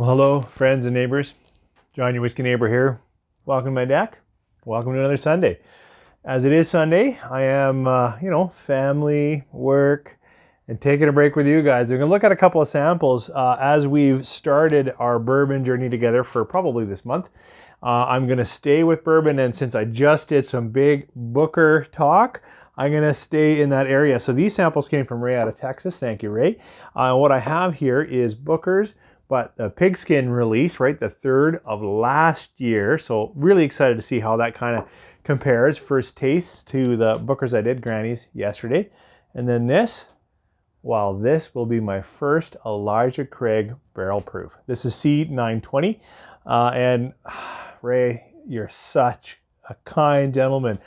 Well, hello, friends and neighbors. John, your whiskey neighbor here. Welcome to my deck. Welcome to another Sunday. As it is Sunday, I am, family, work, and taking a break with you guys. We're going to look at a couple of samples as we've started our bourbon journey together for probably this month. I'm going to stay with bourbon, and since I just did some big Booker talk, I'm going to stay in that area. So these samples came from Ray out of Texas. Thank you, Ray. What I have here is Booker's, but the Pigskin release, right, the third of last year. So really excited to see how that kind of compares. First tastes to the Bookers I did, Granny's, yesterday. And then this, well, this will be my first Elijah Craig barrel proof. This is C920. And Ray, you're such a kind gentleman.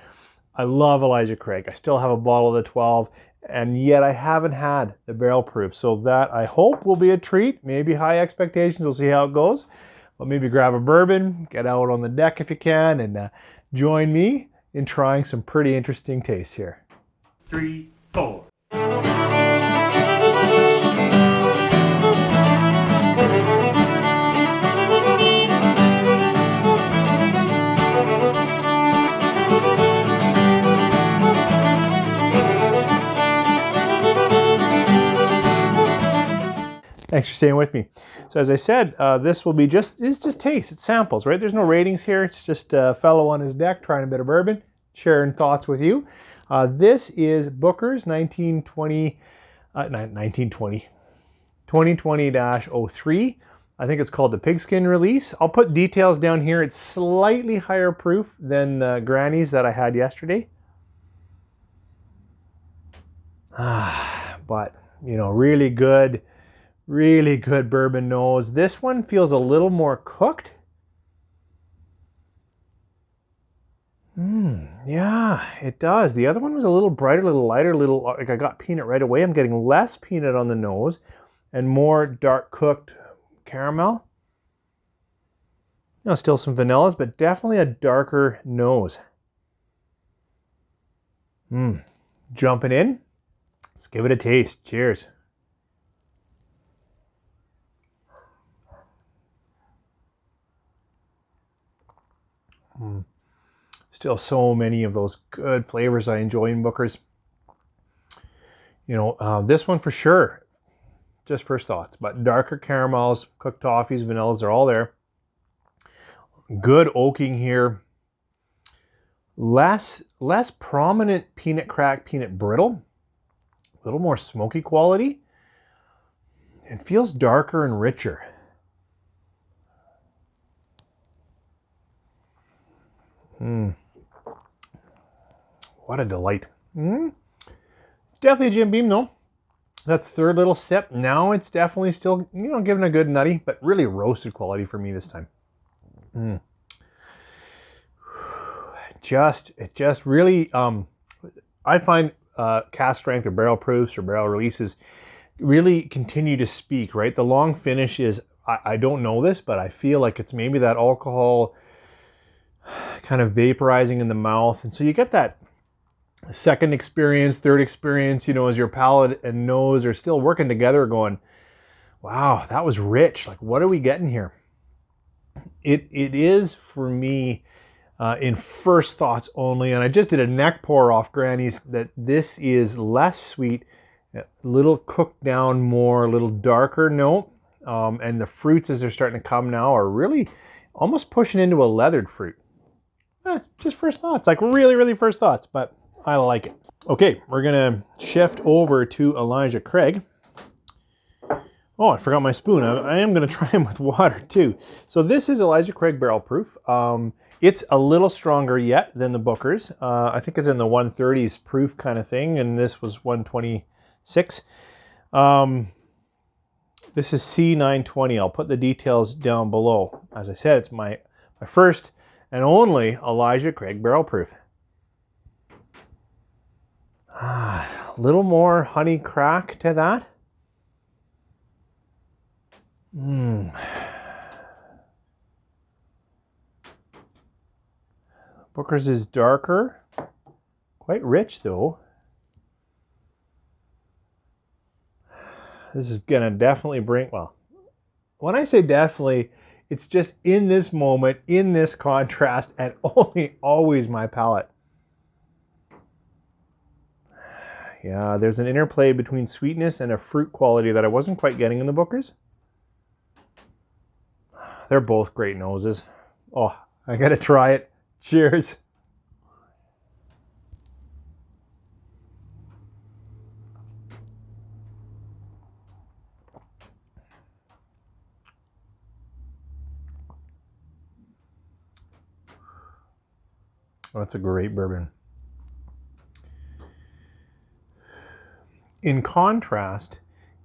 I love Elijah Craig. I still have a bottle of the 12. And yet I haven't had the barrel proof. So that I hope will be a treat. Maybe high expectations. We'll see how it goes. But maybe grab a bourbon, get out on the deck if you can, and join me in trying some pretty interesting tastes here. 3, 4. Thanks for staying with me. So as I said, this will be it's just taste, it's samples, right? There's no ratings here. It's just a fellow on his deck trying a bit of bourbon, sharing thoughts with you. This is Booker's 2020-03. I think it's called the Pigskin release. I'll put details down here. It's slightly higher proof than the Granny's that I had yesterday. But, really good bourbon nose. This one feels a little more cooked. Yeah, it does. The other one was a little brighter, a little lighter, like I got peanut right away. I'm getting less peanut on the nose and more dark cooked caramel. Still some vanillas, but definitely a darker nose. Jumping in. Let's give it a taste. Cheers. Still so many of those good flavors I enjoy in Booker's. This one for sure, just first thoughts, but darker caramels, cooked toffees, vanillas are all there. Good oaking here. Less prominent peanut crack, peanut brittle. A little more smoky quality. It feels darker and richer. What a delight. Definitely a Jim Beam though. That's third little sip. Now it's definitely still, giving a good nutty, but really roasted quality for me this time. It just really, I find cask strength or barrel proofs or barrel releases really continue to speak, right? The long finish is, I don't know this, but I feel like it's maybe that alcohol kind of vaporizing in the mouth. And so you get that second experience, third experience, as your palate and nose are still working together going, wow, that was rich. Like, what are we getting here? It is for me in first thoughts only. And I just did a neck pour off Granny's that this is less sweet, a little cooked down more, a little darker note. And the fruits as they're starting to come now are really almost pushing into a leathered fruit. Just first thoughts, like really first thoughts, but I like it. Okay, we're gonna shift over to Elijah Craig. Oh, I forgot my spoon. I am gonna try him with water too. So this is Elijah Craig barrel proof. It's a little stronger yet than the Booker's. I think it's in the 130s proof kind of thing, and this was 126. This is C920. I'll put the details down below. As I said, it's my first and only Elijah Craig barrel proof. A little more honey crack to that. Booker's is darker, quite rich though. This is gonna definitely bring, well, when I say definitely, it's just in this moment, in this contrast, and only always my palate. Yeah, there's an interplay between sweetness and a fruit quality that I wasn't quite getting in the Bookers. They're both great noses. Oh, I gotta try it. Cheers. Oh, that's a great bourbon. In contrast,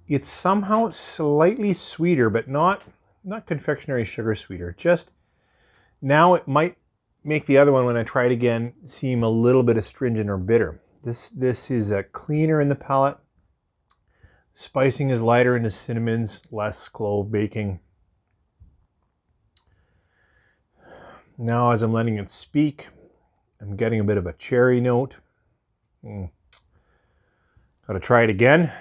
it's somehow slightly sweeter, but not confectionery sugar sweeter. Just now it might make the other one, when I try it again, seem a little bit astringent or bitter. This is a cleaner in the palate. Spicing is lighter into cinnamons, less clove baking. Now as I'm letting it speak, I'm getting a bit of a cherry note. Gotta try it again.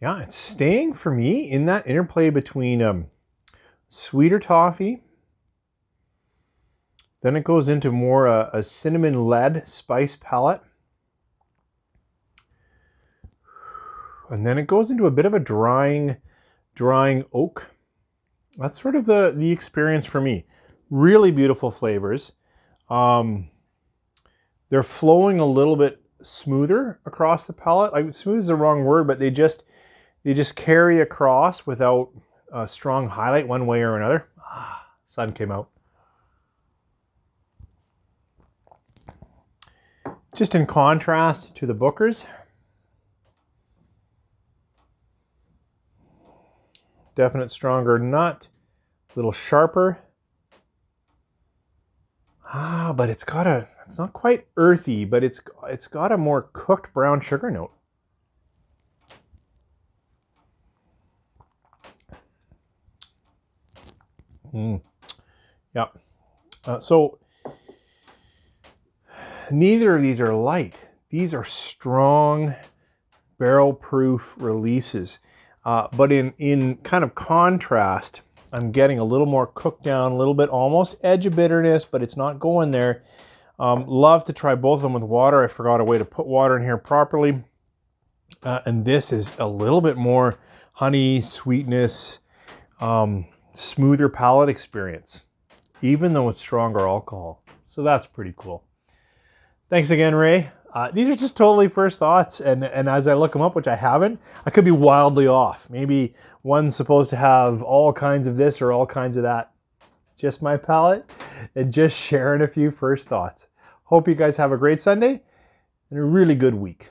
Yeah, it's staying for me in that interplay between sweeter toffee. Then it goes into more a cinnamon-led spice palette. And then it goes into a bit of a drying oak. That's sort of the experience for me. Really beautiful flavors. They're flowing a little bit smoother across the palate. Like, smooth is the wrong word, but they just carry across without a strong highlight one way or another. Sun came out. Just in contrast to the Bookers. Definite stronger nut, a little sharper. But it's not quite earthy, but it's got a more cooked brown sugar note. Yeah. So neither of these are light. These are strong, barrel-proof releases. But in kind of contrast, I'm getting a little more cooked down, a little bit almost edge of bitterness, but it's not going there. Love to try both of them with water. I forgot a way to put water in here properly. And this is a little bit more honey, sweetness, smoother palate experience, even though it's stronger alcohol. So that's pretty cool. Thanks again, Ray. These are just totally first thoughts, and as I look them up, which I haven't, I could be wildly off. Maybe one's supposed to have all kinds of this or all kinds of that. Just my palate and just sharing a few first thoughts. Hope you guys have a great Sunday and a really good week.